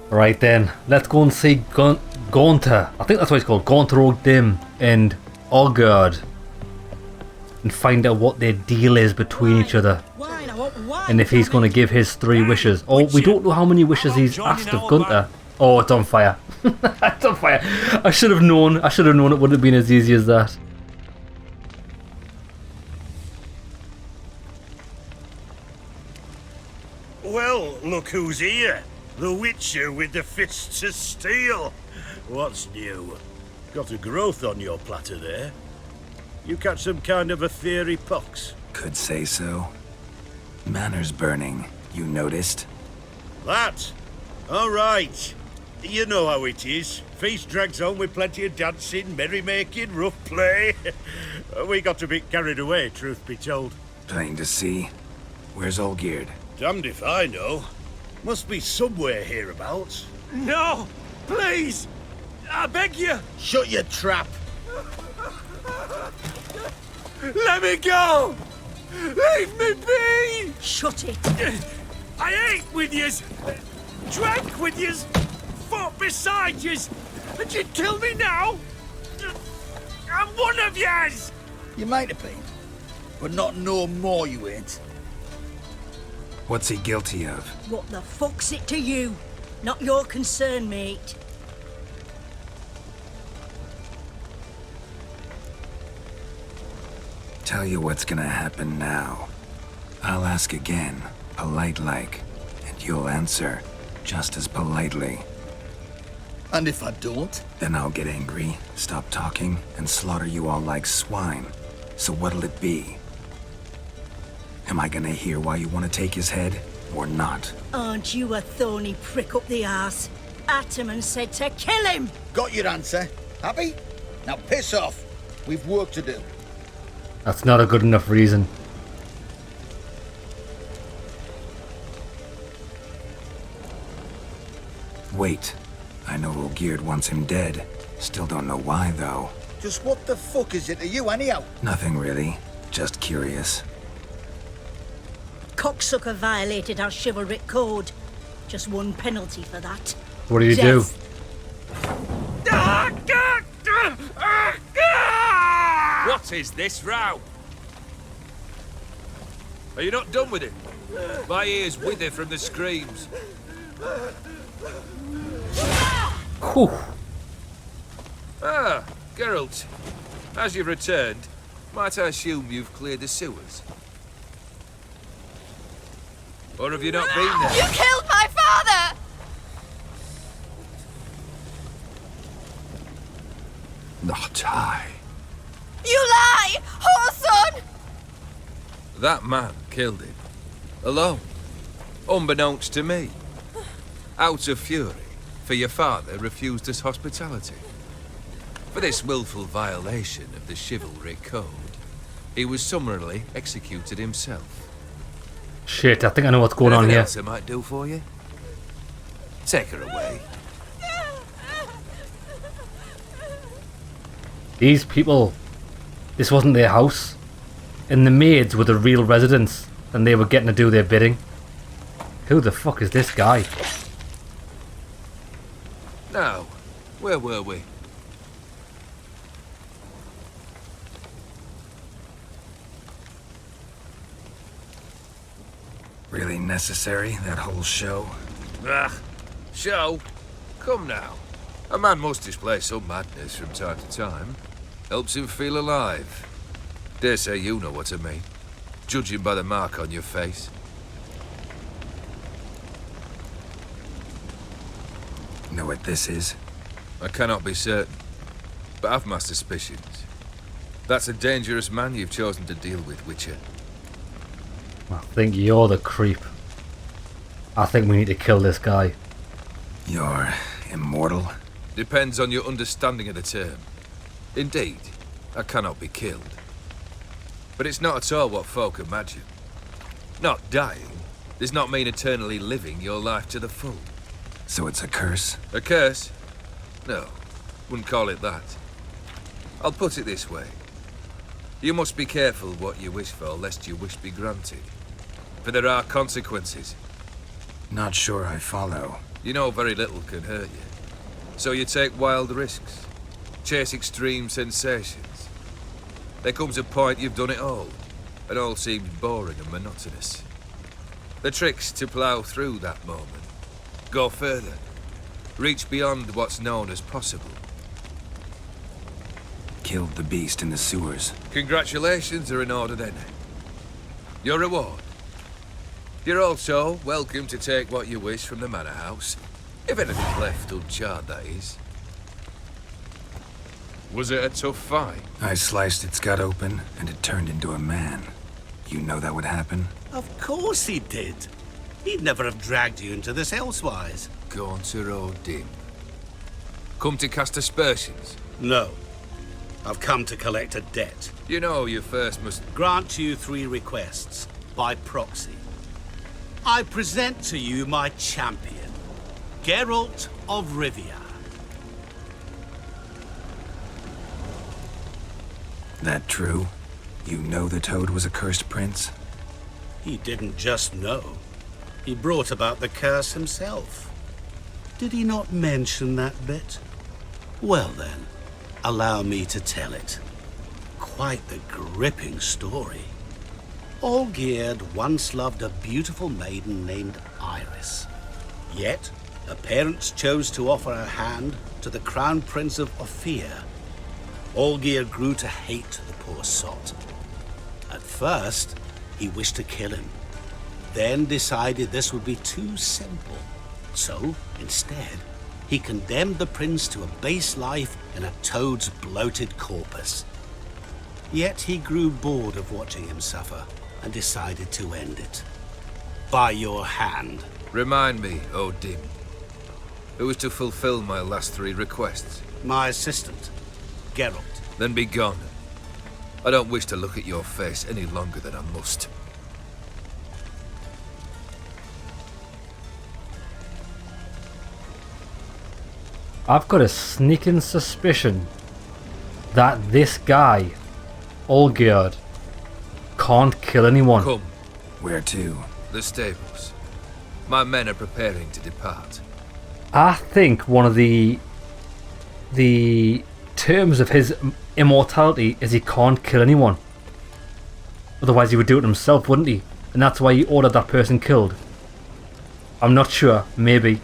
Right then, let's go and see Gaunter. I think that's what it's called. Gaunter Ogdim and Ogard. And find out what their deal is between each other. And if he's going to give his 3 wishes. Oh, we don't know how many wishes he's asked of Gaunter. Oh, it's on fire. It's on fire. I should have known. I should have known it wouldn't have been as easy as that. Well, look who's here. The Witcher with the fists of steel. What's new? Got a growth on your platter there. You catch some kind of a theory pox? Could say so. Manners burning, you noticed? That? All right. You know how it is. Feast drags on with plenty of dancing, merrymaking, rough play. We got a bit carried away, truth be told. Plain to see. Where's Olgierd? Damned if I know. Must be somewhere hereabouts. No! Please! I beg you! Shut your trap! Let me go! Leave me be! Shut it! I ate with yous, drank with yous, fought beside yous, and you kill me now? I'm one of yous! You might have been, but not no more you ain't. What's he guilty of? What the fuck's it to you? Not your concern, mate. Tell you what's gonna happen now. I'll ask again, polite-like, and you'll answer just as politely. And if I don't? Then I'll get angry, stop talking, and slaughter you all like swine. So what'll it be? Am I gonna hear why you want to take his head, or not? Aren't you a thorny prick up the arse? Ataman said to kill him! Got your answer. Happy? Now piss off. We've work to do. That's not a good enough reason. Wait. I know Olgierd wants him dead. Still don't know why, though. Just what the fuck is it to you, anyhow? Nothing really. Just curious. Cocksucker violated our chivalric code. Just one penalty for that. What do you do? What is this row? Are you not done with it? My ears wither from the screams. Whew. Ah, Geralt. As you've returned, might I assume you've cleared the sewers? Or have you not been there? You killed my father! Not I. You lie! Whoreson! That man killed him. Alone. Unbeknownst to me. Out of fury, for your father refused us hospitality. For this willful violation of the chivalric code, he was summarily executed himself. Shit, I think I know what's going on Anything here. else I might do for you? Take her away. These people, this wasn't their house. And the maids were the real residents. And they were getting to do their bidding. Who the fuck is this guy? Now, where were we? Really necessary, that whole show? Ah, show? Come now. A man must display some madness from time to time. Helps him feel alive. Dare say you know what I mean. Judging by the mark on your face. Know what this is? I cannot be certain, but I've my suspicions. That's a dangerous man you've chosen to deal with, Witcher. I think you're the creep. I think we need to kill this guy. You're immortal? Depends on your understanding of the term. Indeed, I cannot be killed. But it's not at all what folk imagine. Not dying does not mean eternally living your life to the full. So it's a curse? A curse? No, wouldn't call it that. I'll put it this way. You must be careful what you wish for, lest your wish be granted. For there are consequences. Not sure I follow. You know very little can hurt you. So you take wild risks, chase extreme sensations. There comes a point you've done it all seems boring and monotonous. The trick's to plough through that moment, go further, reach beyond what's known as possible. Killed the beast in the sewers. Congratulations are in order then. Your reward. You're also welcome to take what you wish from the manor house. If anything's left uncharred, that is. Was it a tough fight? I sliced its gut open, and it turned into a man. You know that would happen? Of course he did. He'd never have dragged you into this elsewise. Gaunter O'Dim. Come to cast aspersions? No. I've come to collect a debt. You know you first must... Grant you 3 requests, by proxy. I present to you my champion, Geralt of Rivia. That true? You know the Toad was a cursed prince? He didn't just know. He brought about the curse himself. Did he not mention that bit? Well then, allow me to tell it. Quite the gripping story. Olgierd once loved a beautiful maiden named Iris. Yet, her parents chose to offer her hand to the Crown Prince of Ophir. Olgierd grew to hate the poor sot. At first, he wished to kill him, then decided this would be too simple. So, instead, he condemned the prince to a base life in a toad's bloated corpus. Yet he grew bored of watching him suffer and decided to end it. By your hand. Remind me, O'Dim. Who was to fulfill my last 3 requests? My assistant, Geralt. Then be gone. I don't wish to look at your face any longer than I must. I've got a sneaking suspicion that this guy, Olgierd, can't kill anyone. Come, Where to? the stables. My men are preparing to depart. I think one of the terms of his immortality is he can't kill anyone. Otherwise he would do it himself, wouldn't he? And that's why he ordered that person killed. I'm not sure, maybe.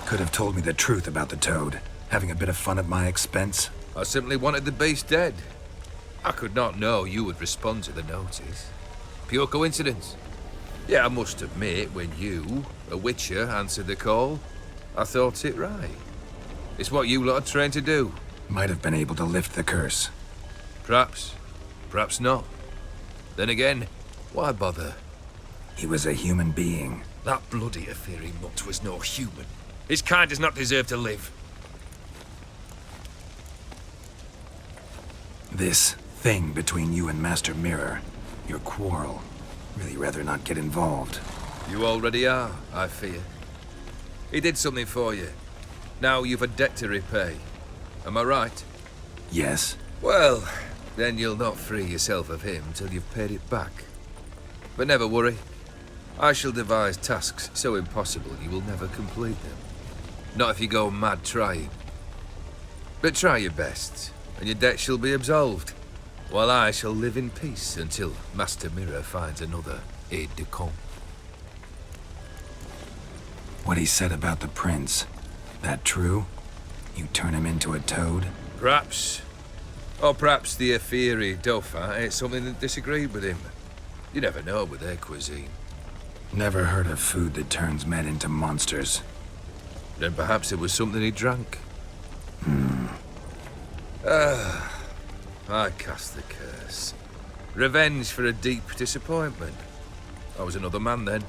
Could have told me the truth about the Toad, having a bit of fun at my expense. I simply wanted the beast dead. I could not know you would respond to the notice. Pure coincidence. Yeah, I must admit, when you, a witcher, answered the call, I thought it right. It's what you lot are trained to do. Might have been able to lift the curse. Perhaps. Perhaps not. Then again, why bother? He was a human being. That bloody Aetheri mutt was no human. His kind does not deserve to live. This thing between you and Master Mirror, your quarrel, really rather not get involved. You already are, I fear. He did something for you. Now you've a debt to repay. Am I right? Yes. Well, then you'll not free yourself of him till you've paid it back. But never worry. I shall devise tasks so impossible you will never complete them. Not if you go mad trying. But try your best, and your debt shall be absolved, while I shall live in peace until Master Mirror finds another aide-de-camp. What he said about the prince, that true? You turn him into a toad? Perhaps. Or perhaps the Aetheri Dauphin ate something that disagreed with him. You never know with their cuisine. Never heard of food that turns men into monsters. Then perhaps it was something he drank. I cast the curse. Revenge for a deep disappointment. I was another man then.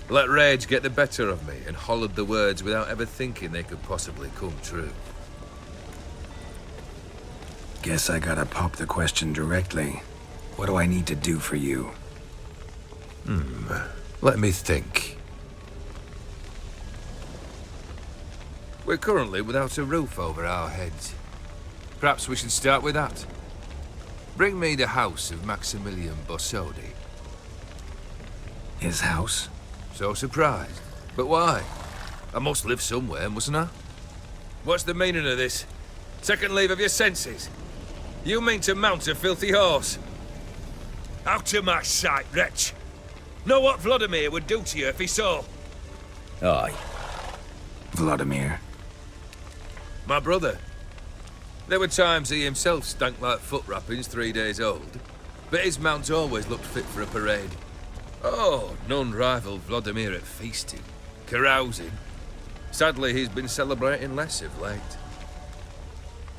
Let rage get the better of me and hollered the words without ever thinking they could possibly come true. Guess I gotta pop the question directly. What do I need to do for you? Let me think. We're currently without a roof over our heads. Perhaps we should start with that. Bring me the house of Maximilian Bossodi. His house? So surprised. But why? I must live somewhere, mustn't I? What's the meaning of this? Second leave of your senses? You mean to mount a filthy horse? Out of my sight, wretch! Know what Vladimir would do to you if he saw? Aye. Vladimir. My brother. There were times he himself stank like foot wrappings 3 days old, but his mount always looked fit for a parade. Oh, none rivaled Vladimir at feasting, carousing. Sadly, he's been celebrating less of late.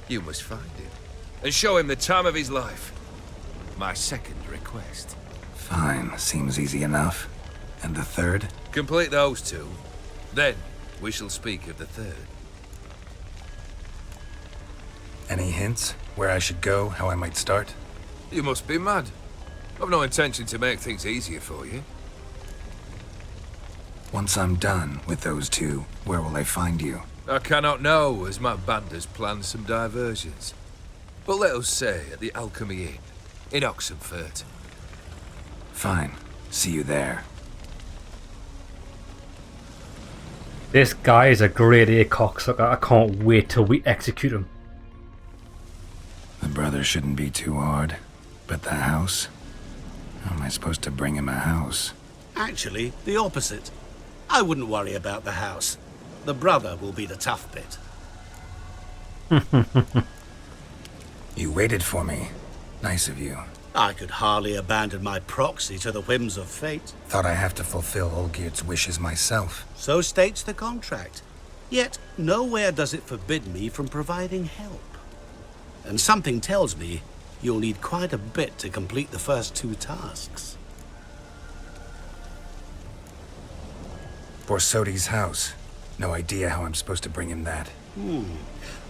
You must find him, and show him the time of his life. My second request. Fine, seems easy enough. And the third? Complete those two, then we shall speak of the third. Any hints? Where I should go, how I might start? You must be mad. I've no intention to make things easier for you. Once I'm done with those two, where will I find you? I cannot know, as my band has planned some diversions. But let us say at the Alchemy Inn, in Oxenfurt. Fine. See you there. This guy is a grade A cocksucker. I can't wait till we execute him. The brother shouldn't be too hard. But the house? How am I supposed to bring him a house? Actually, the opposite. I wouldn't worry about the house. The brother will be the tough bit. You waited for me. Nice of you. I could hardly abandon my proxy to the whims of fate. Thought I have to fulfill Olgierd's wishes myself. So states the contract. Yet, nowhere does it forbid me from providing help. And something tells me you'll need quite a bit to complete the first two tasks. Borsodi's house. No idea how I'm supposed to bring him that.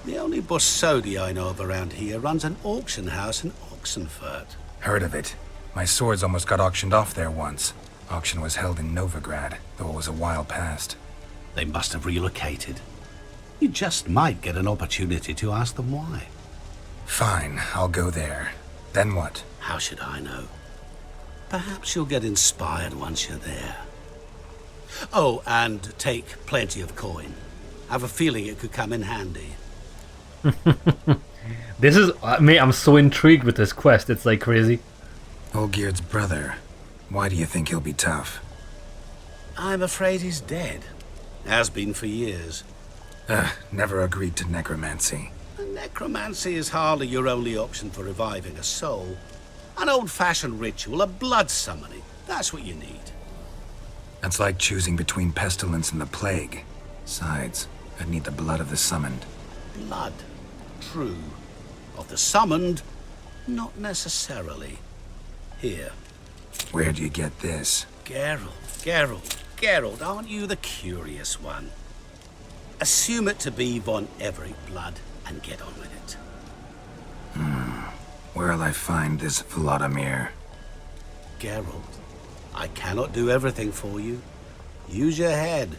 The only Borsodi I know of around here runs an auction house in Oxenfurt. Heard of it. My swords almost got auctioned off there once. Auction was held in Novigrad, though it was a while past. They must have relocated. You just might get an opportunity to ask them why. Fine, I'll go there. Then what? How should I know? Perhaps you'll get inspired once you're there. Oh, and take plenty of coin. Have a feeling it could come in handy. This is... mate, I'm so intrigued with this quest. It's like crazy. Olgierd's brother. Why do you think he'll be tough? I'm afraid he's dead. Has been for years. Never agreed to necromancy. Necromancy is hardly your only option for reviving a soul. An old-fashioned ritual, a blood summoning. That's what you need. That's like choosing between pestilence and the plague. Besides, I'd need the blood of the summoned. Blood. True. Of the summoned, not necessarily. Here. Where do you get this? Geralt, aren't you the curious one? Assume it to be von Everett blood and get on with it. Where'll I find this Vladimir? Geralt, I cannot do everything for you. Use your head.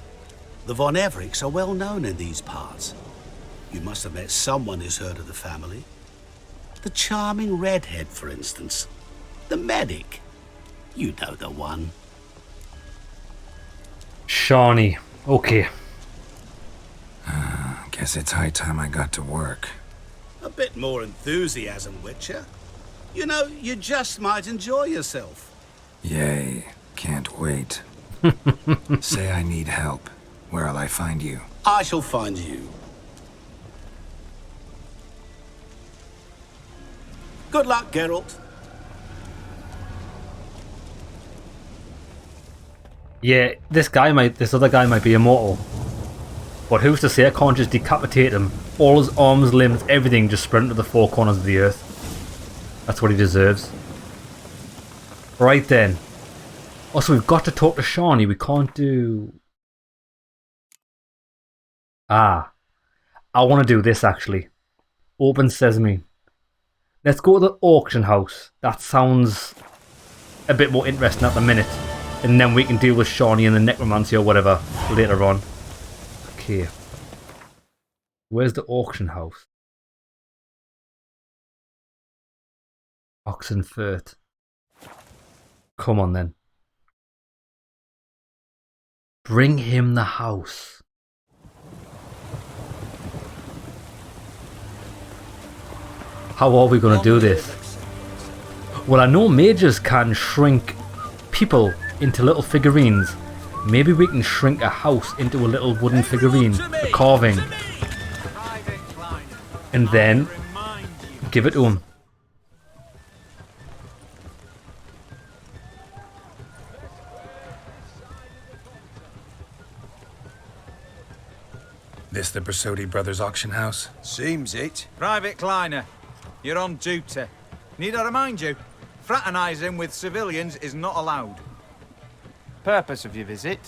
The von Evericks are well known in these parts. You must have met someone who's heard of the family. The charming redhead, for instance. The medic. You know the one. Shawnee. Okay. Guess it's high time I got to work. A bit more enthusiasm, Witcher. You know, you just might enjoy yourself. Yay. Can't wait. Say I need help. Where'll I find you? I shall find you. Good luck, Geralt. Yeah, this other guy might be immortal. But who's to say I can't just decapitate him? All his arms, limbs, everything just spread into the four corners of the earth. That's what he deserves. Right then. Also, we've got to talk to Shawnee. We can't do... I want to do this actually. Open Sesame. Let's go to the auction house. That sounds a bit more interesting at the minute. And then we can deal with Shawnee and the necromancy or whatever later on. Okay. Where's the auction house? Oxenfurt. Come on then. Bring him the house. How are we going to do this? Well, I know mages can shrink people into little figurines. Maybe we can shrink a house into a little wooden figurine, a carving, and then give it to him. This the Bersodi Brothers auction house? Seems it. Private Kleiner, you're on duty. Need I remind you, fraternising with civilians is not allowed. Purpose of your visit?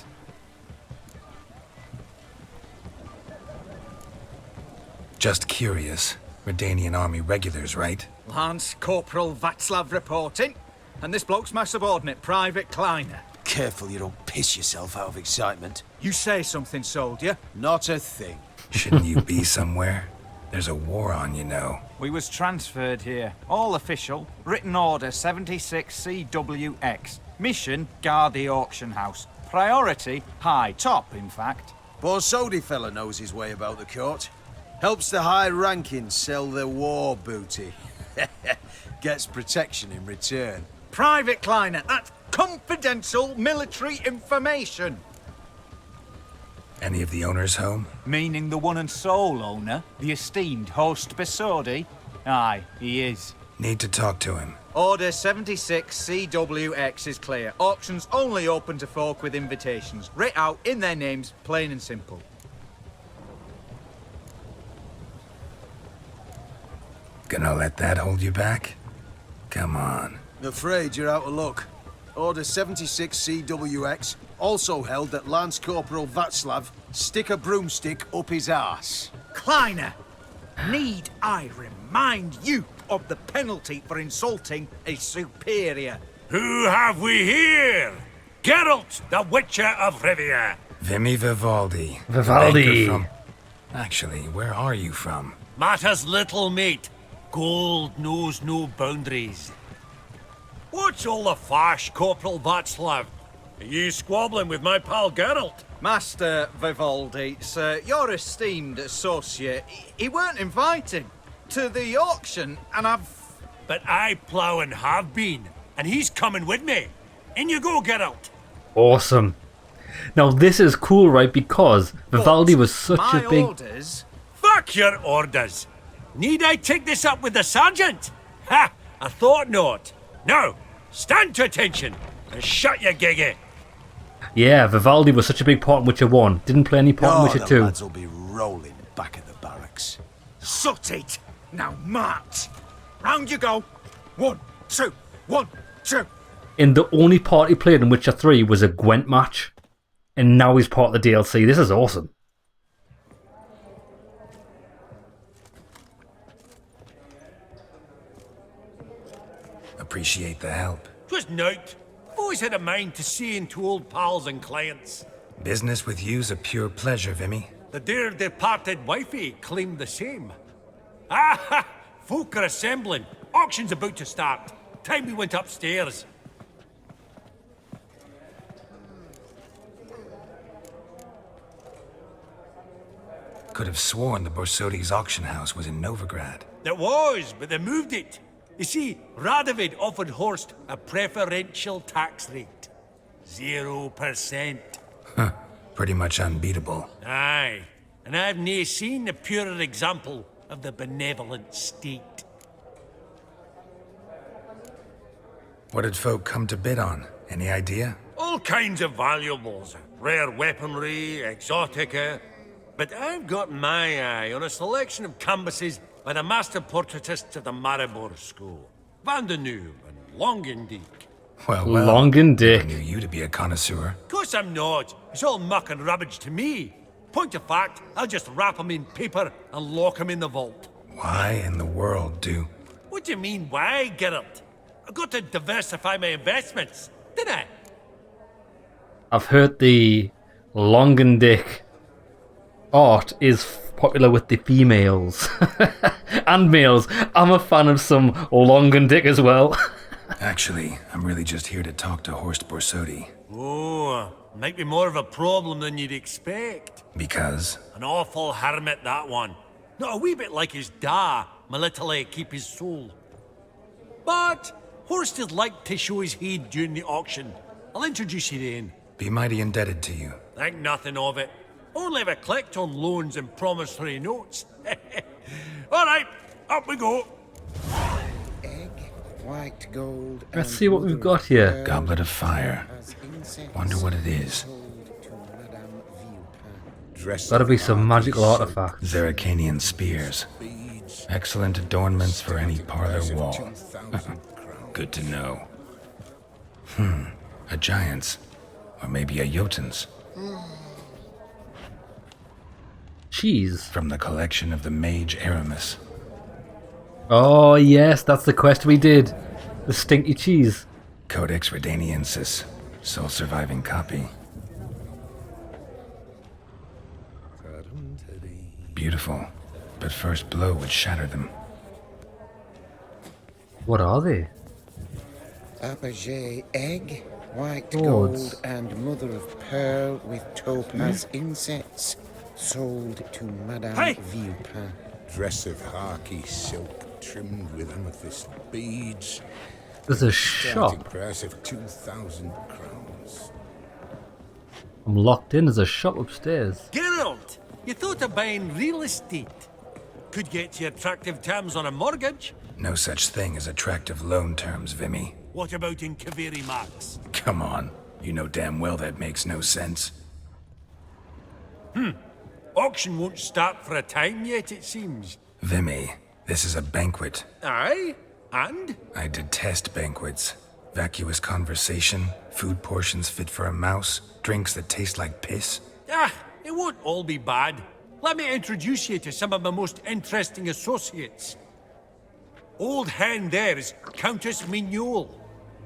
Just curious. Redanian army regulars, right? Lance Corporal Václav reporting, and this bloke's my subordinate, Private Kleiner. Careful you don't piss yourself out of excitement. You say something, soldier? Not a thing. Shouldn't you be somewhere? There's a war on, you know. We was transferred here. All official. Written order 76 CWX. Mission, guard the auction house. Priority, high. Top, in fact. Borsodi fella knows his way about the court. Helps the high rankings sell their war booty. Gets protection in return. Private Kleiner, that's confidential military information. Any of the owners home? Meaning the one and sole owner, the esteemed host Bersodi? Aye, he is. Need to talk to him. Order 76 CWX is clear. Auctions only open to folk with invitations. Writ out in their names, plain and simple. Gonna let that hold you back? Come on. Afraid you're out of luck. Order 76 CWX also held that Lance Corporal Václav stick a broomstick up his arse. Kleiner, need I remind you of the penalty for insulting a superior? Who have we here? Geralt, the Witcher of Rivia. Vimy Vivaldi. Vivaldi. From... Actually, where are you from? Matters little, mate. Gold knows no boundaries. What's all the fash, Corporal Václav? Are you squabbling with my pal Geralt? Master Vivaldi, sir, your esteemed associate, he weren't invited to the auction, and But I plough and have been, and he's coming with me. In you go, Geralt. Awesome. Now this is cool, right? Because Vivaldi was such a big... orders? Fuck your orders. Need I take this up with the sergeant? Ha! I thought not. Now, stand to attention and shut your giggy. Yeah, Vivaldi was such a big part in Witcher 1. Didn't play any part in Witcher the 2. lads will be rolling back at the barracks. Sut it! Now march! Round you go! 1, 2, 1, 2. And the only part he played in Witcher 3 was a Gwent match. And now he's part of the DLC. This is awesome. Appreciate the help. 'Twas nowt. Always had a mind to see into old pals and clients. Business with you's a pure pleasure, Vimy. The dear departed wifey claimed the same. Ah ha! Folk are assembling. Auction's about to start. Time we went upstairs. Could have sworn the Borsodi's auction house was in Novigrad. It was, but they moved it. You see, Radovid offered Horst a preferential tax rate. 0%. Huh. Pretty much unbeatable. Aye, and I've nae seen a purer example of the benevolent state. What did folk come to bid on? Any idea? All kinds of valuables. Rare weaponry, exotica. But I've got my eye on a selection of canvases by the master portraitists of the Maribor School. Van de Noob and Longendyke. Well, Long and I Dick. knew you to be a connoisseur. Of course I'm not. It's all muck and rubbish to me. Point of fact, I'll just wrap 'em in paper and lock 'em in the vault. Why in the world do... What do you mean, why, Geralt? I've got to diversify my investments, didn't I? I've heard the Long and Dick art is popular with the females and males. I'm a fan of some long and dick as well. Actually, I'm really just here to talk to Horst Borsodi. Oh, might be more of a problem than you'd expect. Because? An awful hermit, that one. Not a wee bit like his da, Military keep his soul. But Horst is like to show his head during the auction. I'll introduce you then. Be mighty indebted to you. Think nothing of it. Only if I collect on loans and promissory notes. All right, up we go. Egg, white gold. Let's see what we've got here. Goblet of fire. Wonder what it is. Gotta be some magical artifact. Zerrikanian spears. Excellent adornments for any parlor wall. Good to know. A giant's. Or maybe a Jotun's. Cheese. From the collection of the mage Aramis. Oh yes, that's the quest we did. The stinky cheese. Codex Redaniensis. Sole surviving copy. Beautiful. But first blow would shatter them. What are they? Apogee egg, white Swords. gold, and mother of pearl with topaz insets. Sold to Madame Hey! Villepin. Dress of harky silk trimmed with amethyst beads. There's a Starting shop. price of 2,000 crowns. I'm locked in. There's a shop upstairs. Geralt, you thought of buying real estate. Could get you attractive terms on a mortgage. No such thing as attractive loan terms, Vimy. What about in Kaveri Max? Come on. You know damn well that makes no sense. Auction won't start for a time yet, it seems. Vimy, this is a banquet. Aye? And? I detest banquets. Vacuous conversation, food portions fit for a mouse, drinks that taste like piss. Ah, it won't all be bad. Let me introduce you to some of my most interesting associates. Old hen there is Countess Mignol.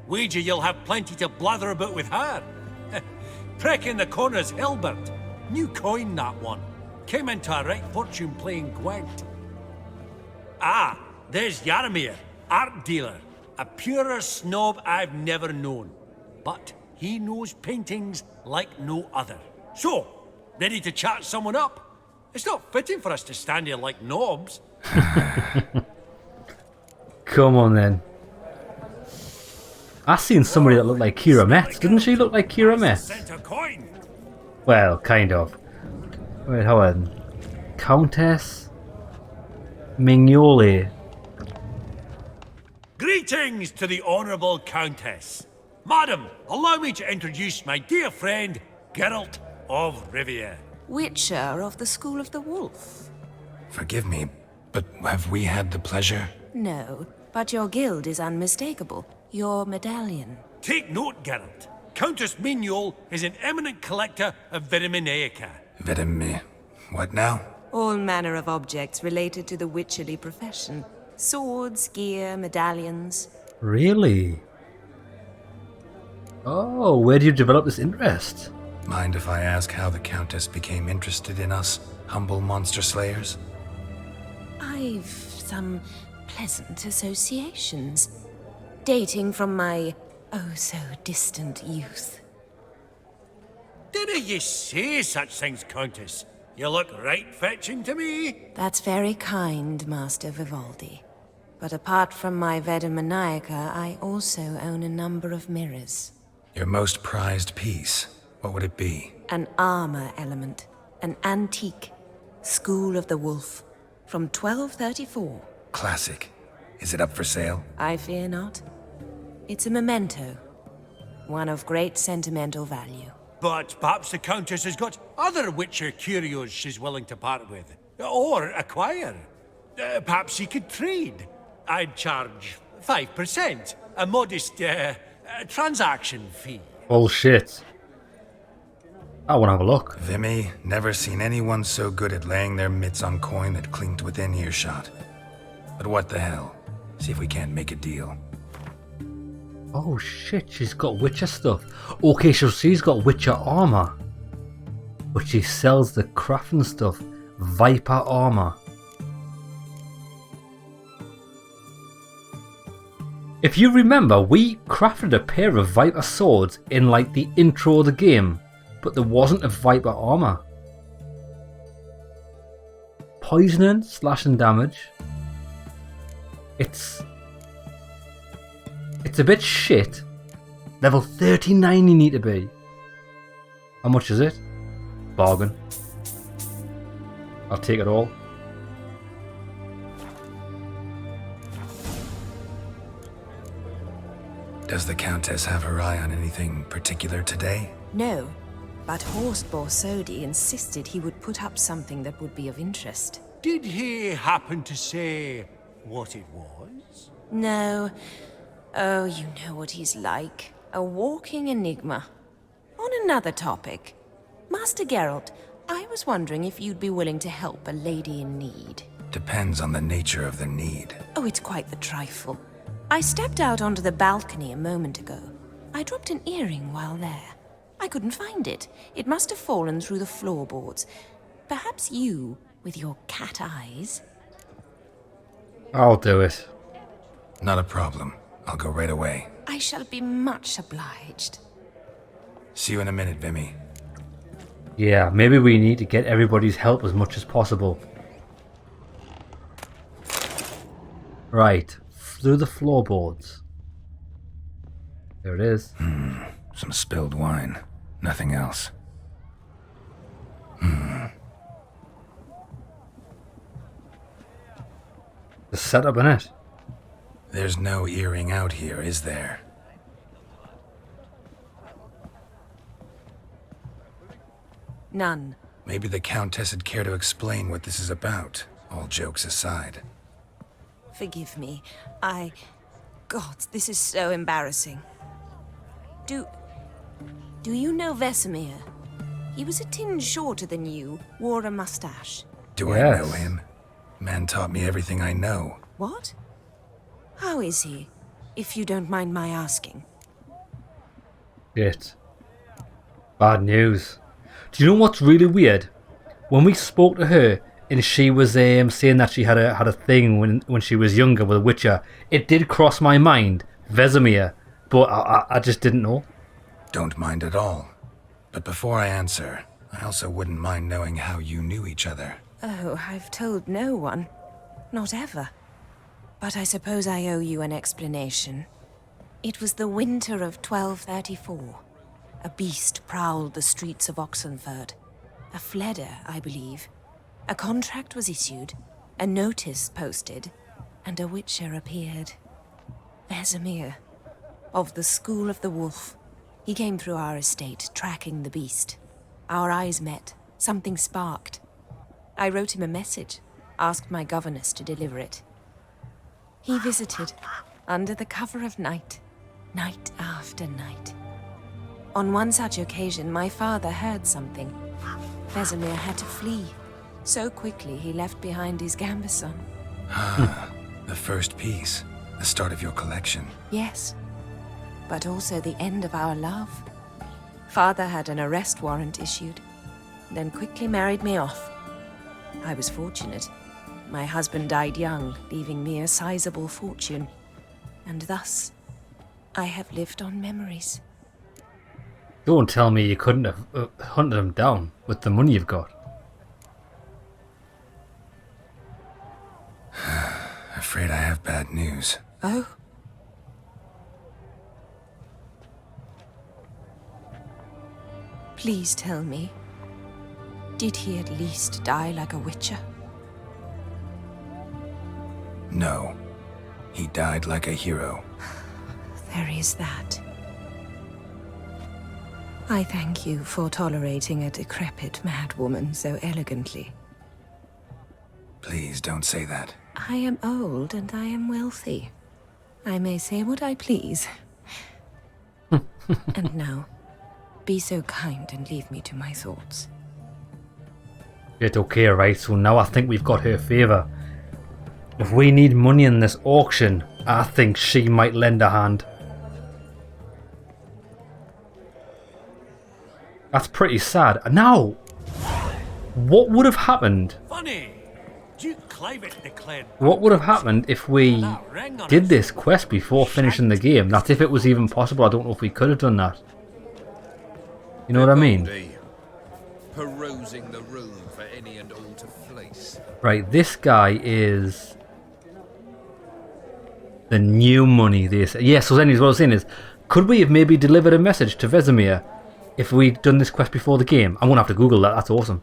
Wager you'll have plenty to blather about with her. Prick in the corner's Hilbert. New coin, that one. Came into a right fortune playing Gwent. Ah, there's Yaromir, art dealer. A purer snob I've never known. But he knows paintings like no other. So, ready to chat someone up? It's not fitting for us to stand here like knobs. Come on then. I seen somebody that looked like Kira Metz. Didn't she look like Kira Metz? Sent a coin. Well, kind of. Wait, hold on. Countess Mignoli. Greetings to the Honourable Countess. Madam, allow me to introduce my dear friend, Geralt of Rivia. Witcher of the School of the Wolf. Forgive me, but have we had the pleasure? No, but your guild is unmistakable. Your medallion. Take note, Geralt. Countess Mignol is an eminent collector of Vitaminaica. Vitamin. What now? All manner of objects related to the witcherly profession. Swords, gear, medallions. Really? Oh, where did you develop this interest? Mind if I ask how the Countess became interested in us, humble monster slayers? I've some pleasant associations. Dating from my oh-so-distant youth. Didn't you say such things, Countess? You look right fetching to me. That's very kind, Master Vivaldi. But apart from my Vedamaniaca, I also own a number of mirrors. Your most prized piece, what would it be? An armor element. An antique. School of the Wolf. From 1234. Classic. Is it up for sale? I fear not. It's a memento. One of great sentimental value. But perhaps the Countess has got other Witcher curios she's willing to part with. Or acquire. Perhaps you could trade. I'd charge 5%. A modest transaction fee. Bullshit. I want to have a look. Vimy, never seen anyone so good at laying their mitts on coin that clinked within earshot. But what the hell? See if we can't make a deal. Oh shit, she's got Witcher stuff. Okay, so she's got Witcher armor. But she sells the crafting stuff. Viper armor. If you remember, we crafted a pair of Viper swords in like the intro of the game, but there wasn't a Viper armor. Poisoning, slashing damage. It's a bit shit. Level 39 you need to be. How much is it? Bargain. I'll take it all. Does the Countess have her eye on anything particular today? No, but Horst Borsodi insisted he would put up something that would be of interest. Did he happen to say what it was? No. Oh, you know what he's like. A walking enigma. On another topic. Master Geralt, I was wondering if you'd be willing to help a lady in need. Depends on the nature of the need. Oh, it's quite the trifle. I stepped out onto the balcony a moment ago. I dropped an earring while there. I couldn't find it. It must have fallen through the floorboards. Perhaps you, with your cat eyes? I'll do it. Not a problem. I'll go right away. I shall be much obliged. See you in a minute, Vimy. Yeah, maybe we need to get everybody's help as much as possible. Right, through the floorboards. There it is. Some spilled wine. Nothing else. The setup in it. There's no earring out here, is there? None. Maybe the Countess would care to explain what this is about, all jokes aside. Forgive me. God, this is so embarrassing. Do you know Vesemir? He was a tinge shorter than you, wore a mustache. Do I know him? Man taught me everything I know. What? How is he, if you don't mind my asking? Shit. Bad news. Do you know what's really weird? When we spoke to her and she was saying that she had a thing when she was younger with a Witcher, it did cross my mind, Vesemir, but I just didn't know. Don't mind at all. But before I answer, I also wouldn't mind knowing how you knew each other. Oh, I've told no one. Not ever. But I suppose I owe you an explanation. It was the winter of 1234. A beast prowled the streets of Oxenford. A Fleder, I believe. A contract was issued, a notice posted, and a Witcher appeared. Vesemir, of the School of the Wolf. He came through our estate, tracking the beast. Our eyes met. Something sparked. I wrote him a message, asked my governess to deliver it. He visited, under the cover of night, night after night. On one such occasion, my father heard something. Vesemir had to flee. So quickly, he left behind his gambeson. The first piece. The start of your collection. Yes, but also the end of our love. Father had an arrest warrant issued, then quickly married me off. I was fortunate. My husband died young, leaving me a sizable fortune. And thus, I have lived on memories. Don't tell me you couldn't have hunted him down with the money you've got. Afraid I have bad news. Oh? Please tell me, did he at least die like a Witcher? No. He died like a hero. There is that. I thank you for tolerating a decrepit madwoman so elegantly. Please don't say that. I am old and I am wealthy. I may say what I please. And now, be so kind and leave me to my thoughts. It's okay, right? So now I think we've got her favour. If we need money in this auction, I think she might lend a hand. That's pretty sad. Now, What would have happened? Funny. Duke Clivet declared. What would have happened if we did this quest before finishing the game? That's if it was even possible. I don't know if we could have done that. You know what I mean? Perusing the room for any and all to fleece. Right, this guy is the new money. This, yeah. So anyways, what I was saying is, could we have maybe delivered a message to Vesemir if we'd done this quest before the game? I'm gonna have to Google that. That's awesome.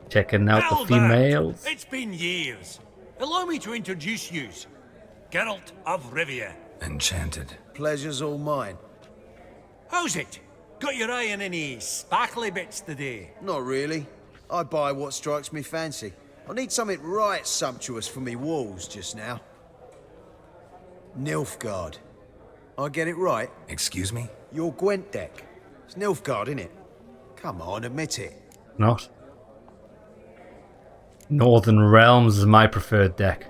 Checking out the females. It's been years. Allow me to introduce you. Geralt of Rivia. Enchanted. Pleasure's all mine. How's it? Got your eye on any sparkly bits today? Not really. I buy what strikes me fancy. I need something right sumptuous for me walls just now. Nilfguard. I get it right? Excuse me? Your Gwent deck. It's Nilfgaard, innit? Come on, admit it. Not. Northern Realms is my preferred deck.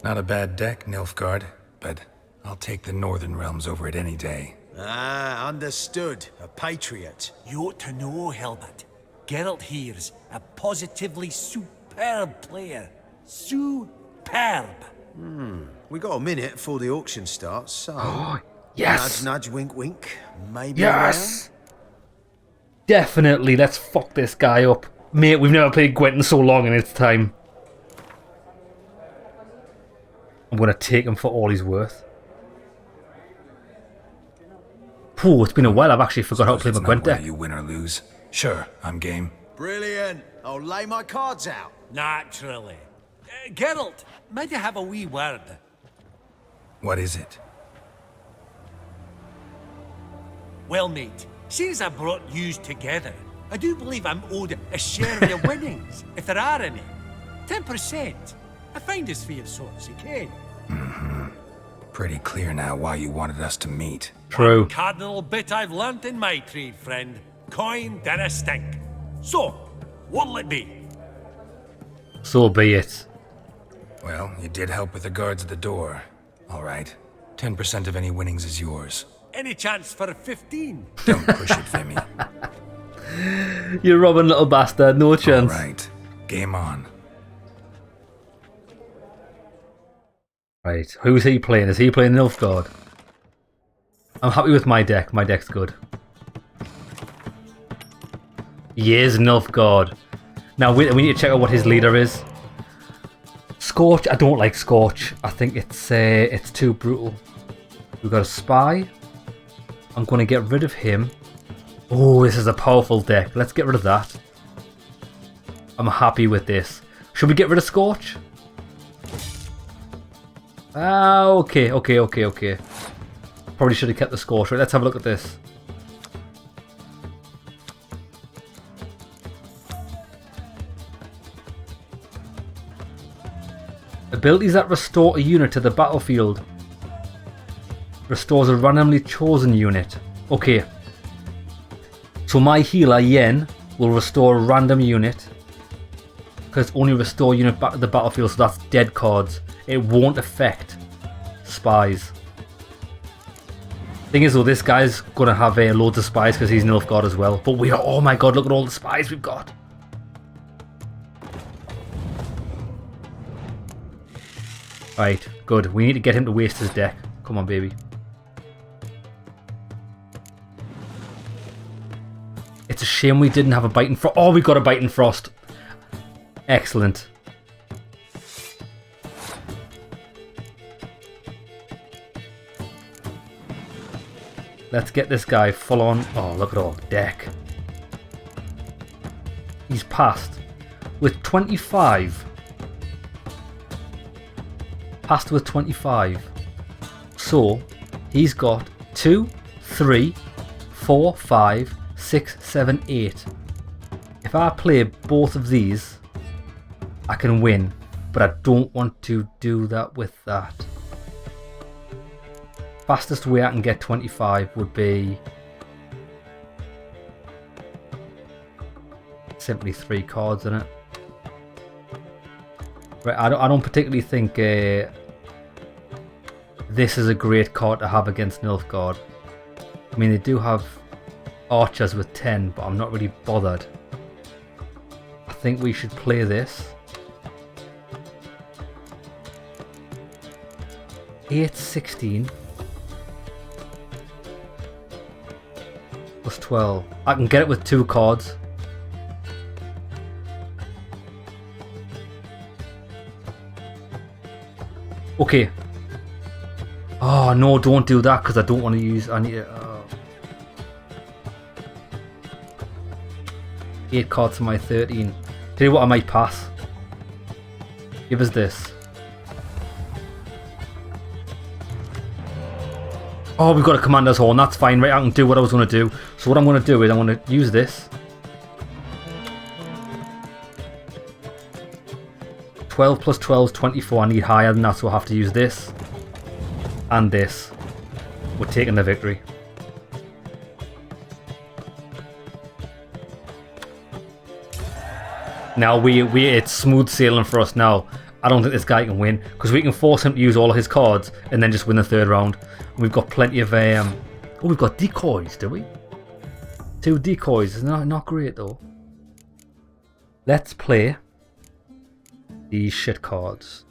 Not a bad deck, Nilfgaard, but I'll take the Northern Realms over it any day. Ah, understood. A patriot. You ought to know, Helmut. Geralt here's a positively superb player. Superb. We got a minute before the auction starts, so... Oh, yes! Nudge, nudge, wink, wink. Maybe Yes! Definitely, let's fuck this guy up. Mate, we've never played Gwent in so long and it's time. I'm gonna take him for all he's worth. Ooh, it's been a while. I've actually forgot how to play my Gwent deck. You win or lose. Sure, I'm game. Brilliant. I'll lay my cards out. Naturally. Geralt, might you have a wee word? What is it? Well, mate, since I brought yous together, I do believe I'm owed a share of your winnings, if there are any. 10%. I find this for your sorts, okay? Pretty clear now why you wanted us to meet. True. One cardinal bit I've learnt in my trade, friend. Coin dinna stink. So, what'll it be? So be it. Well, you did help with the guards at the door. All right. 10% of any winnings is yours. Any chance for a 15? Don't push it, Femi. You robbing little bastard, no chance. All right. Game on. Right, who's he playing? Is he playing Nilfgaard? I'm happy with my deck. My deck's good. He is Nilfgaard. Now we need to check out what his leader is. Scorch. I don't like Scorch. I think it's too brutal. We've got a spy. I'm going to get rid of him. Oh, this is a powerful deck. Let's get rid of that. I'm happy with this. Should we get rid of Scorch? Ah, okay. Probably should have kept the Scorch. Right, let's have a look at this. Abilities that restore a unit to the battlefield. Restores a randomly chosen unit. Okay. So my healer, Yen, will restore a random unit. Because it's only restore unit back to the battlefield, so that's dead cards. It won't affect spies. Thing is though, this guy's gonna have loads of spies because he's Nilfgaard as well. But we are, oh my god, look at all the spies we've got. Right, good. We need to get him to waste his deck. Come on, baby. It's a shame we didn't have a Biting Frost. Oh, we got a Biting Frost. Excellent. Let's get this guy full on. Oh, look at all deck. He's passed with 25. Passed with 25. So, he's got 2, 3, 4, 5, 6, 7, 8. If I play both of these, I can win. But I don't want to do that with that. Fastest way I can get 25 would be simply 3 cards in it. Right, I don't particularly think this is a great card to have against Nilfgaard. I mean, they do have archers with 10, but I'm not really bothered. I think we should play this. 8, 16. Plus 12. I can get it with 2 cards. Okay. Oh no, don't do that because I don't want to use. I need to. 8 cards to my 13. Tell you what, I might pass. Give us this. Oh, we've got a commander's horn. That's fine, right? I can do what I was going to do. So what I'm going to do is I'm going to use this. 12 plus 12 is 24. I need higher than that, so I'll have to use this. And this. We're taking the victory. Now it's smooth sailing for us now. I don't think this guy can win because we can force him to use all of his cards and then just win the 3rd round. And we've got plenty of oh, we've got decoys, do we? 2 decoys. Is not great though. Let's play these shit cards.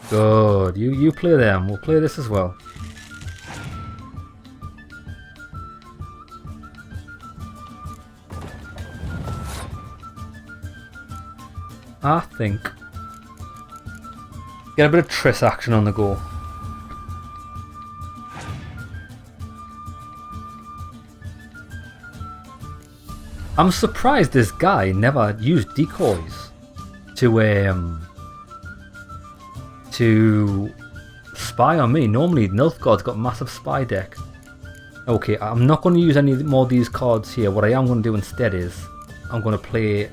Good. You play them. We'll play this as well. I think get a bit of Triss action on the go. I'm surprised this guy never used decoys to spy on me. Normally Nilfgaard's got a massive spy deck. Okay, I'm not going to use any more of these cards here. What I am going to do instead is I'm going to play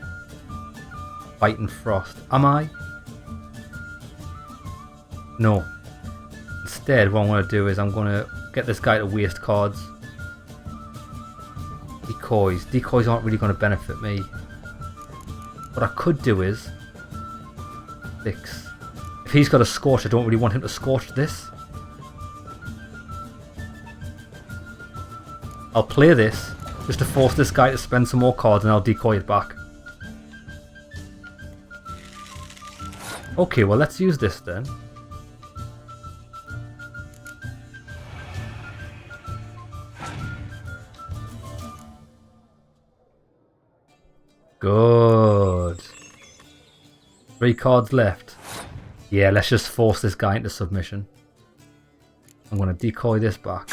Fight and Frost. Am I? No. Instead, what I'm going to do is I'm going to get this guy to waste cards. Decoys. Decoys aren't really going to benefit me. What I could do is 6. If he's got a Scorch, I don't really want him to Scorch this. I'll play this just to force this guy to spend some more cards and I'll decoy it back. Okay, well let's use this then. Good. 3 cards left. Yeah, let's just force this guy into submission. I'm going to decoy this back.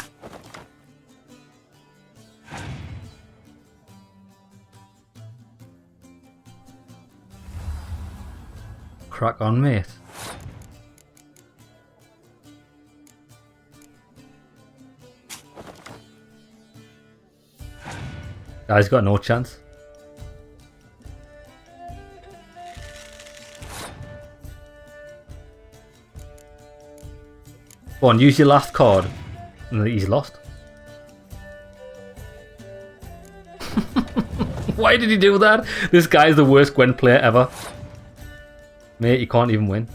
Crack on, mate. Guy's got no chance. Go on, use your last card. And he's lost. Why did he do that? This guy's the worst Gwent player ever. Mate, you can't even win.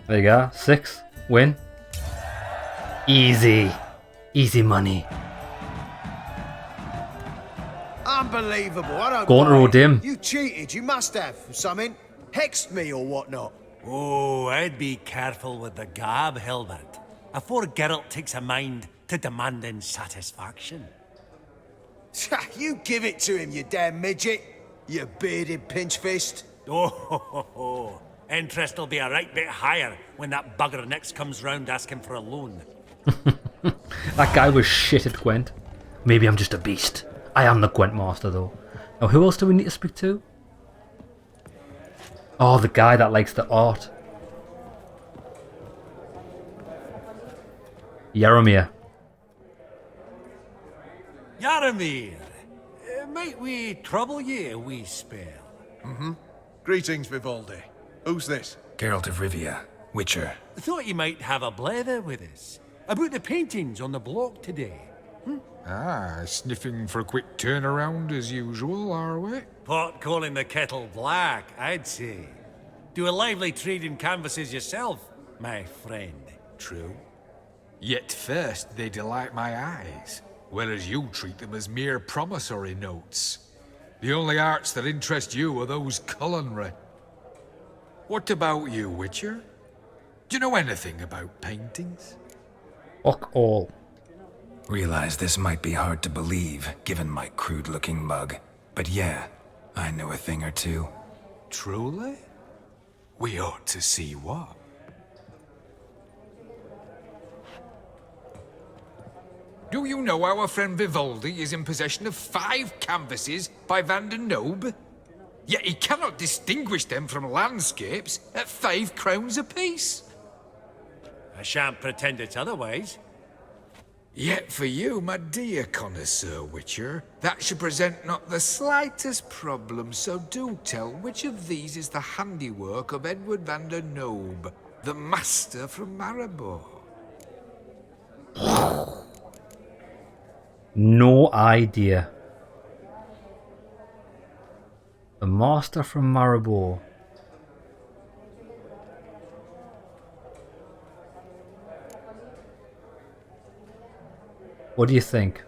There you go. 6. Win. Easy. Easy money. Unbelievable. I don't Go on, buy it. Rodim. You cheated. You must have something. Hexed me or whatnot. Oh, I'd be careful with the gab, Hilbert, afore Geralt takes a mind to demanding satisfaction. You give it to him, you damn midget. You bearded pinchfist. Oh, interest will be a right bit higher when that bugger next comes round asking for a loan. That guy was shit at Gwent. Maybe I'm just a beast. I am the Gwent master though. Now who else do we need to speak to? Oh, the guy that likes the art. Yaromir. Yaromir, might we trouble ye a wee spell? Greetings, Vivaldi. Who's this? Geralt of Rivia, Witcher. Thought you might have a blether with us about the paintings on the block today. Ah, sniffing for a quick turnaround as usual, are we? Pot calling the kettle black, I'd say. Do a lively trade in canvases yourself, my friend. True. Yet first they delight my eyes, whereas you treat them as mere promissory notes. The only arts that interest you are those culinary. What about you, Witcher? Do you know anything about paintings? Fuck all. Realize this might be hard to believe, given my crude-looking mug. But yeah, I know a thing or two. Truly? We ought to see what. Do you know our friend Vivaldi is in possession of 5 canvases by Van der Nobe? Yet he cannot distinguish them from landscapes at 5 crowns apiece. I shan't pretend it's otherwise. Yet for you, my dear connoisseur Witcher, that should present not the slightest problem, so do tell which of these is the handiwork of Edward van der Nobe, the master from Maribor. No idea. The master from Maribor. What do you think?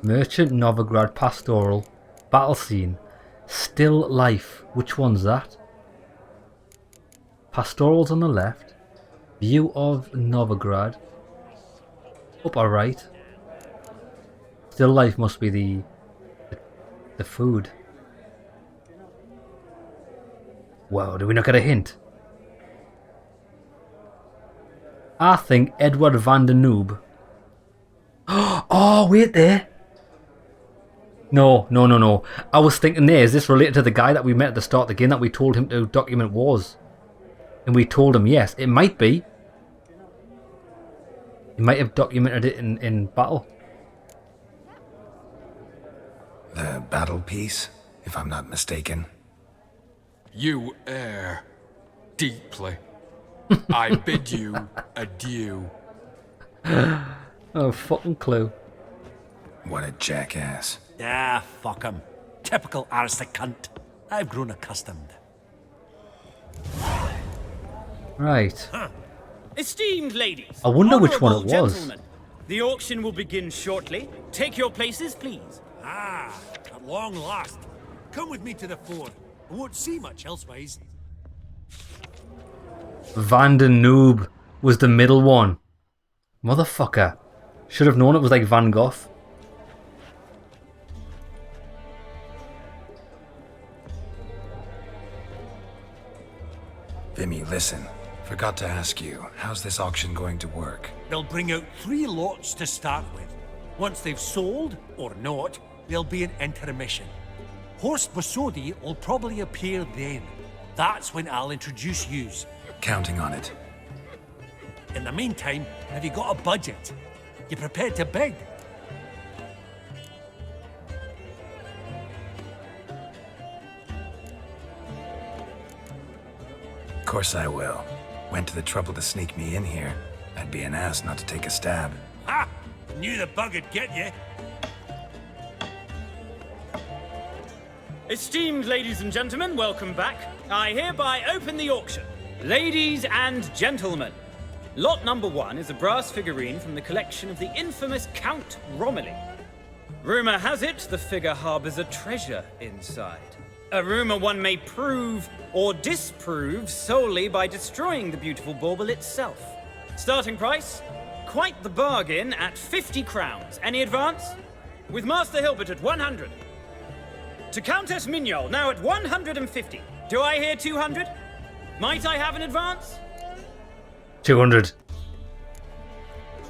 Merchant, Novigrad, Pastoral, Battle Scene, Still Life. Which one's that? Pastoral's on the left. View of Novigrad. Upper right. Still Life must be the food. Wow, do we not get a hint? I think Edward van der Noob. Oh, wait there. No. I was thinking there, is this related to the guy that we met at the start of the game that we told him to document wars? And we told him yes. It might be. He might have documented it in battle. The battle piece, if I'm not mistaken. You err deeply. I bid you adieu. Oh, fucking clue. What a jackass. Ah, fuck him. Typical aristocrat cunt. I've grown accustomed. Right. Esteemed ladies, I wonder which one it honourable was. gentlemen, the auction will begin shortly. Take your places, please. Ah, at long last. Come with me to the fore. I won't see much elsewise. Van der Noob was the middle one. Motherfucker. Should have known it was like Van Gogh. Vimy, listen. Forgot to ask you, how's this auction going to work? They'll bring out 3 lots to start with. Once they've sold, or not, there'll be an intermission. Horst Bosodi will probably appear then. That's when I'll introduce yous. Counting on it. In the meantime, have you got a budget? You prepared to bid? Of course I will. Went to the trouble to sneak me in here. I'd be an ass not to take a stab. Ha! Knew the bug'd get you. Esteemed ladies and gentlemen, welcome back. I hereby open the auction. Ladies and gentlemen, lot number 1 is a brass figurine from the collection of the infamous Count Romilly. Rumour has it the figure harbours a treasure inside. A rumour one may prove or disprove solely by destroying the beautiful bauble itself. Starting price? Quite the bargain at 50 crowns. Any advance? With Master Hilbert at 100. To Countess Mignol, now at 150. Do I hear 200? Might I have an advance? 200.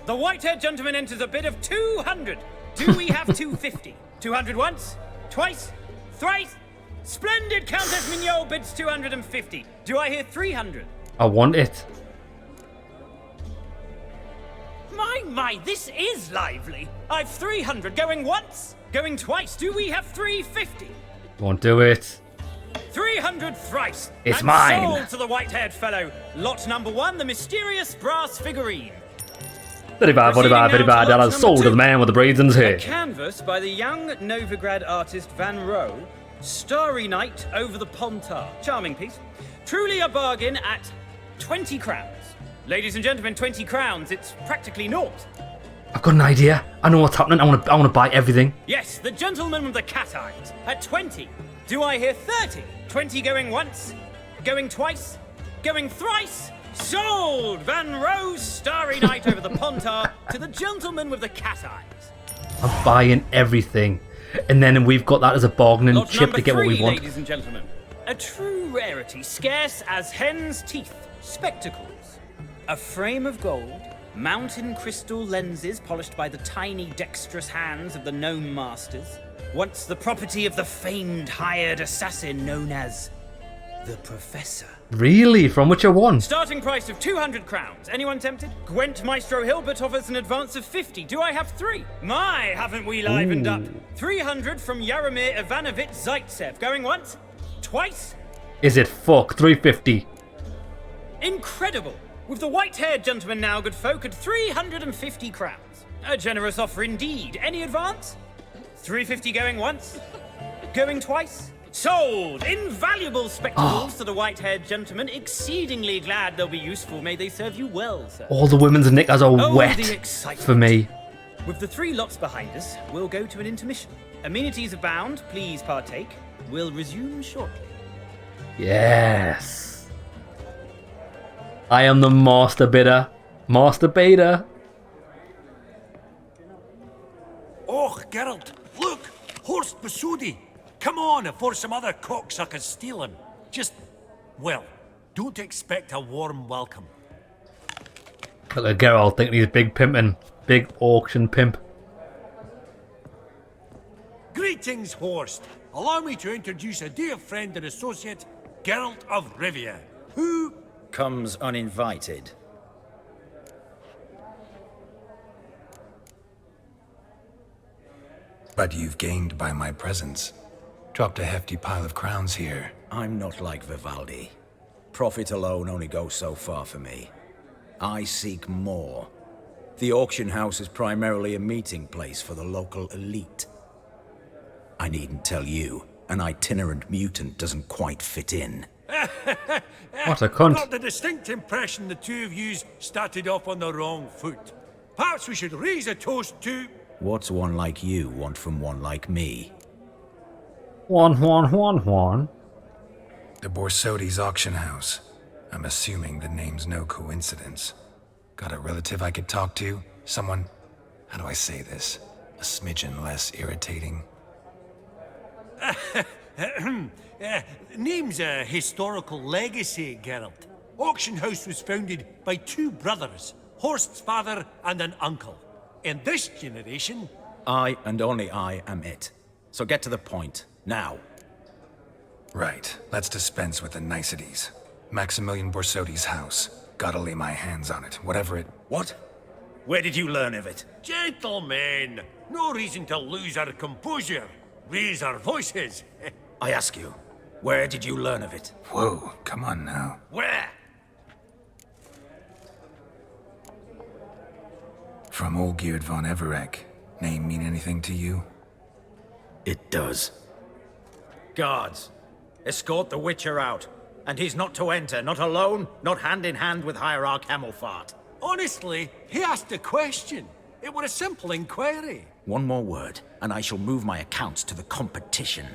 The white-haired gentleman enters a bid of 200. Do we have 250? 200 once? Twice? Thrice? Splendid! Countess Mignol bids 250. Do I hear 300? I want it. My, this is lively. I've 300 going once, going twice. Do we have 350? Won't do it. 300 thrice. It's and mine. Sold to the white-haired fellow. Lot number 1, the mysterious brass figurine. Very bad, very bad, very bad. That is sold to the man with the braids in his A hair. canvas by the young Nilfguard artist Van Rohe, Starry Night over the Pontar. Charming piece. Truly a bargain at 20 crowns. Ladies and gentlemen, 20 crowns. It's practically naught. I've got an idea. I know what's happening. I want to buy everything. Yes, the gentleman with the cat eyes at 20. Do I hear 30? 20 going once, going twice, going thrice. Sold! Van Rohe's Starry Night over the Pontar to the gentleman with the cat eyes. I'm buying everything. And then we've got that as a bargaining Lot chip to get what we 3, want. ladies and gentlemen. A true rarity, scarce as hen's teeth. Spectacles. A frame of gold, mountain crystal lenses polished by the tiny dexterous hands of the gnome masters. Once the property of the famed hired assassin known as the Professor. Really? From Witcher 1? Starting price of 200 crowns. Anyone tempted? Gwent Maestro Hilbert offers an advance of 50. Do I have 3? My, haven't we livened up? 300 from Yaromir Ivanovich Zaitsev. Going once? Twice? Is it fuck? 350. Incredible! With the white-haired gentleman now, good folk, at 350 crowns. A generous offer indeed. Any advance? 350 going once? Going twice? Sold! Invaluable spectacles to the white-haired gentleman. Exceedingly glad they'll be useful. May they serve you well, sir. All the women's knickers are Oh, wet the excitement. for me. With the 3 lots behind us, we'll go to an intermission. Amenities abound. Please partake. We'll resume shortly. Yes. I am the master bidder. Master beta. Oh, Geralt, look! Horst Basudi! Come on, before some other cocksuckers steal him. Just, well, don't expect a warm welcome. Look at Geralt thinking he's big pimping. Big auction pimp. Greetings, Horst. Allow me to introduce a dear friend and associate, Geralt of Rivia, who comes uninvited. But you've gained by my presence. Dropped a hefty pile of crowns here. I'm not like Vivaldi. Profit alone only goes so far for me. I seek more. The auction house is primarily a meeting place for the local elite. I needn't tell you, an itinerant mutant doesn't quite fit in. What a cunt. Got the distinct impression the two of yous started off on the wrong foot. Perhaps we should raise a toast to... What's one like you want from one like me? One. The Borsodi's auction house. I'm assuming the name's no coincidence. Got a relative I could talk to? Someone, how do I say this? A smidgen less irritating. Name's a historical legacy, Geralt. Auction house was founded by 2 brothers, Horst's father and an uncle. In this generation... I and only I am it. So get to the point, now. Right, let's dispense with the niceties. Maximilian Borsodi's house. Gotta lay my hands on it, whatever it... What? Where did you learn of it? Gentlemen, no reason to lose our composure. Raise our voices. I ask you, where did you learn of it? Whoa, come on now. Where? From Olgierd von Everek. Name mean anything to you? It does. Guards, escort the Witcher out. And he's not to enter, not alone, not hand in hand with Hierarch Hamelfart. Honestly, he asked a question. It were a simple inquiry. One more word, and I shall move my accounts to the competition.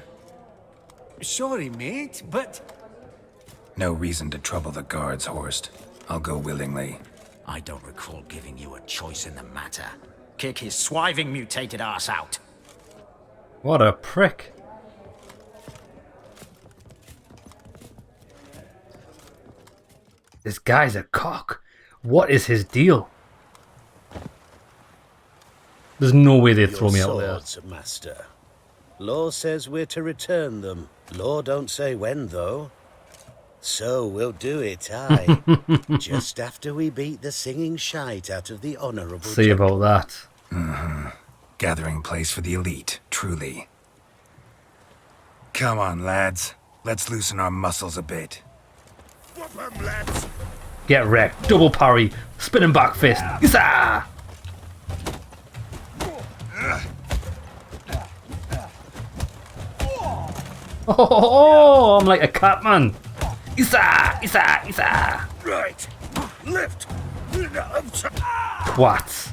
Sorry, mate, but... No reason to trouble the guards, Horst. I'll go willingly. I don't recall giving you a choice in the matter. Kick his swiving mutated ass out. What a prick. This guy's a cock. What is his deal? There's no way they'd throw me out there. Swords, Master. Law says we're to return them. Law don't say when, though. So we'll do it, aye. Just after we beat the singing shite out of the honourable... See about that. Mm-hmm. Gathering place for the elite, truly. Come on, lads. Let's loosen our muscles a bit. Whoop 'em, lads. Get wrecked. Double parry. Spinning back fist. Yissa! Oh, I'm like a cat man. Isa, Isa, Isa. Right. Lift. What?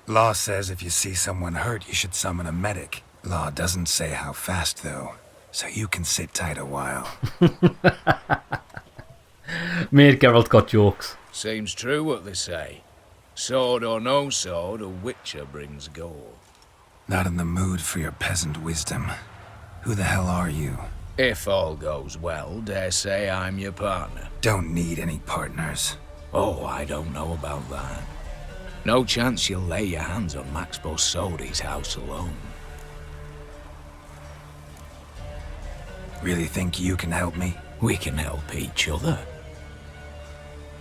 Law says if you see someone hurt, you should summon a medic. Law doesn't say how fast, though, so you can sit tight a while. Mate, Geralt got jokes. Seems true what they say. Sword or no sword, a witcher brings gore. Not in the mood for your peasant wisdom. Who the hell are you? If all goes well, dare say I'm your partner. Don't need any partners. Oh, I don't know about that. No chance you'll lay your hands on Max Bossodi's house alone. Really think you can help me? We can help each other.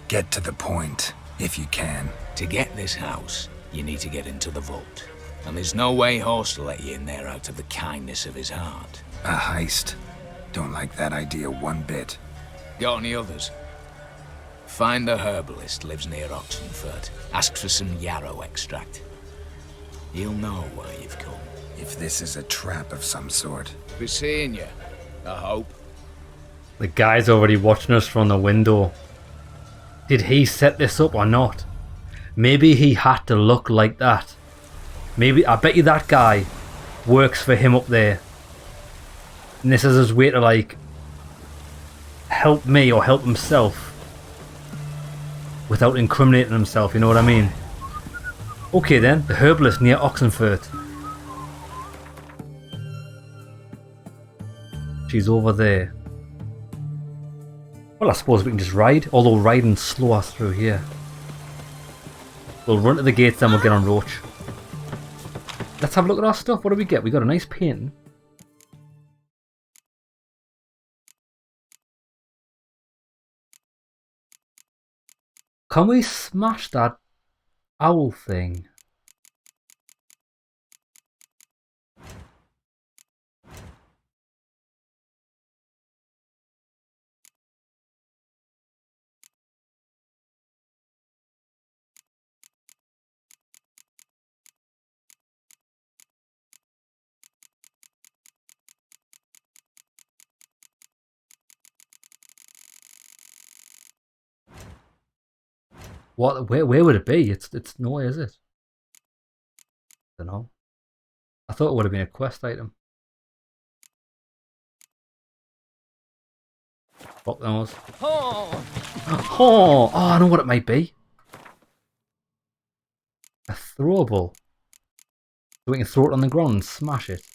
Get to the point, if you can. To get this house, you need to get into the vault. And there's no way Horst will let you in there out of the kindness of his heart. A heist? Don't like that idea one bit. Got any others? Find the herbalist lives near Oxenford. Ask for some yarrow extract. He'll know why you've come. If this is a trap of some sort. Be seeing you, I hope. The guy's already watching us from the window. Did he set this up or not? Maybe he had to look like that. Maybe, I bet you that guy works for him up there. And this is his way to like help me or help himself without incriminating himself, you know what I mean? Okay then, the herbalist near Oxenford. She's over there. Well, I suppose we can just ride, although riding slow us through here. We'll run to the gates, then we'll get on Roach. Let's have a look at our stuff. What do we get? We got a nice painting. Can we smash that owl thing? What? Where would it be? It's nowhere, is it? I don't know. I thought it would have been a quest item. Fuck those. Oh, I know what it might be. A throwable. So we can throw it on the ground and smash it.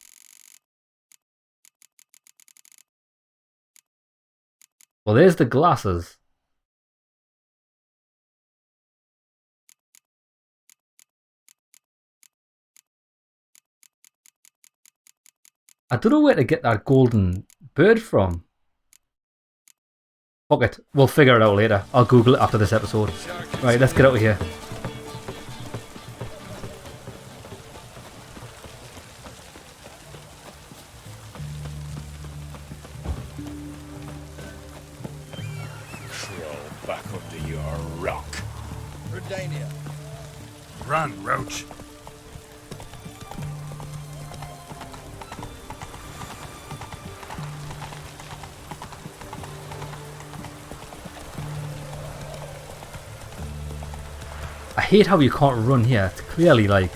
Well, there's the glasses. I don't know where to get that golden bird from. Fuck it, we'll figure it out later. I'll Google it after this episode. Right, let's get out of here. Crawl back under your rock. Redania. Run, Roach. I hate how you can't run here. It's clearly like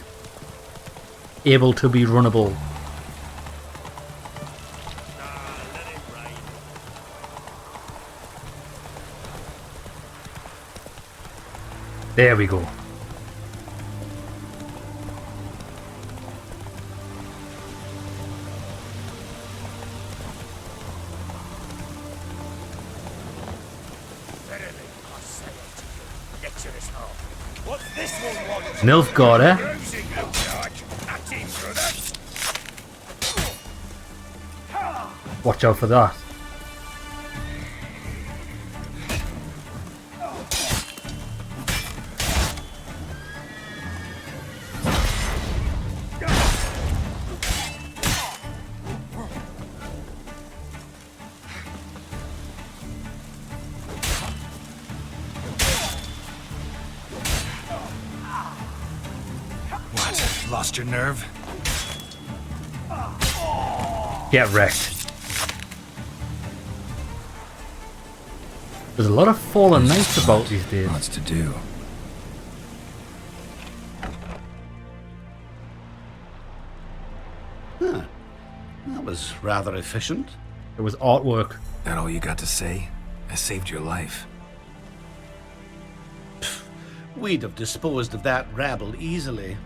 able to be runnable. There we go. Nilfguard, eh? Watch out for that. What? Lost your nerve? Get wrecked. There's a lot of fallen knights about these days. Lots to do. Huh. That was rather efficient. It was artwork. That all you got to say? I saved your life. We'd have disposed of that rabble easily.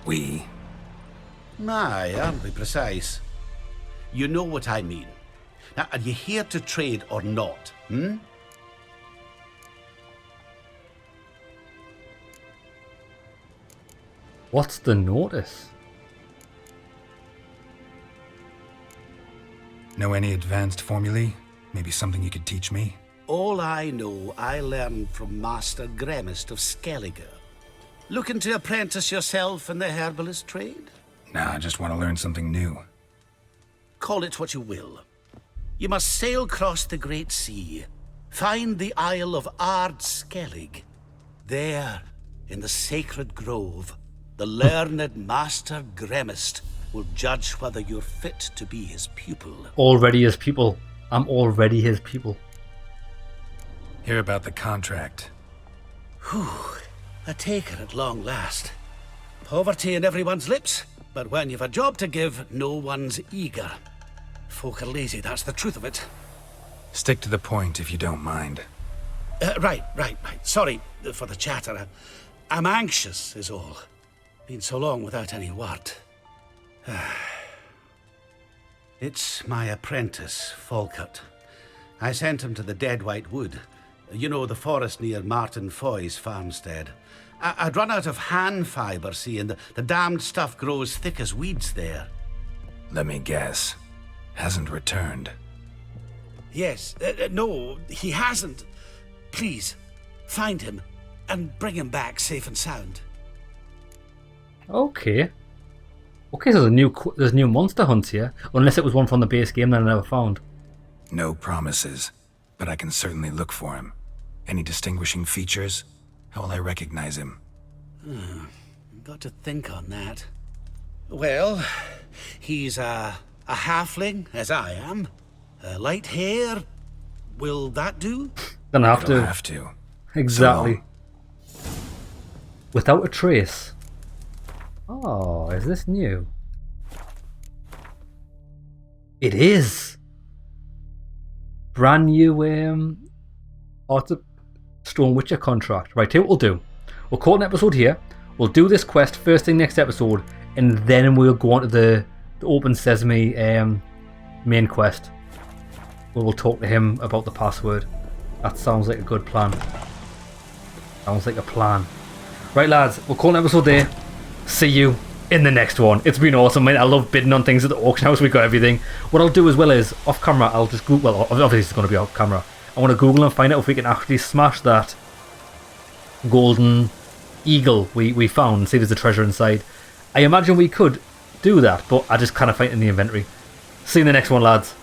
We? Aye, aren't we precise? You know what I mean. Now, are you here to trade or not, hmm? What's the notice? Know any advanced formulae? Maybe something you could teach me? All I know, I learned from Master Gremist of Skellige. Looking to apprentice yourself in the herbalist trade? Nah, I just want to learn something new. Call it what you will. You must sail across the Great Sea, find the Isle of Ard Skellig. There, in the sacred grove, the learned Master Gremist will judge whether you're fit to be his pupil. Already his pupil. I'm already his pupil. Hear about the contract. Whew, a taker at long last. Poverty in everyone's lips, but when you've a job to give, no one's eager. Folk are lazy, that's the truth of it. Stick to the point if you don't mind. Right. Sorry for the chatter. I'm anxious, is all. Been so long without any word. It's my apprentice, Falkert. I sent him to the Dead White Wood. You know, the forest near Martin Foy's farmstead. I'd run out of hand fibre, see, and the damned stuff grows thick as weeds there. Let me guess. Hasn't returned. Yes. No, he hasn't. Please, find him and bring him back safe and sound. Okay. Okay, so there's new monster hunts here. Unless it was one from the base game that I never found. No promises, but I can certainly look for him. Any distinguishing features? How will I recognize him? Got to think on that. Well, he's a halfling, as I am. Light hair. Will that do? Don't have It'll to. have to. Exactly. So Without a trace. Oh, is this new? It is. Brand new Art of Stone Witcher contract. Right, here what we'll do. We'll call an episode here. We'll do this quest first thing next episode, and then we'll go on to the Open Sesame main quest, where we'll talk to him about the password. That sounds like a good plan. Sounds like a plan. Right, lads, we'll call an episode there. See you in the next one. It's been awesome, mate. I love bidding on things at the auction house. We got everything. What I'll do as well is, off camera, I'll just Google. Well, obviously it's going to be off camera. I want to Google and find out if we can actually smash that golden eagle we found and see if there's a treasure inside. I imagine we could do that, but I just can't find it in the inventory. See you in the next one, lads.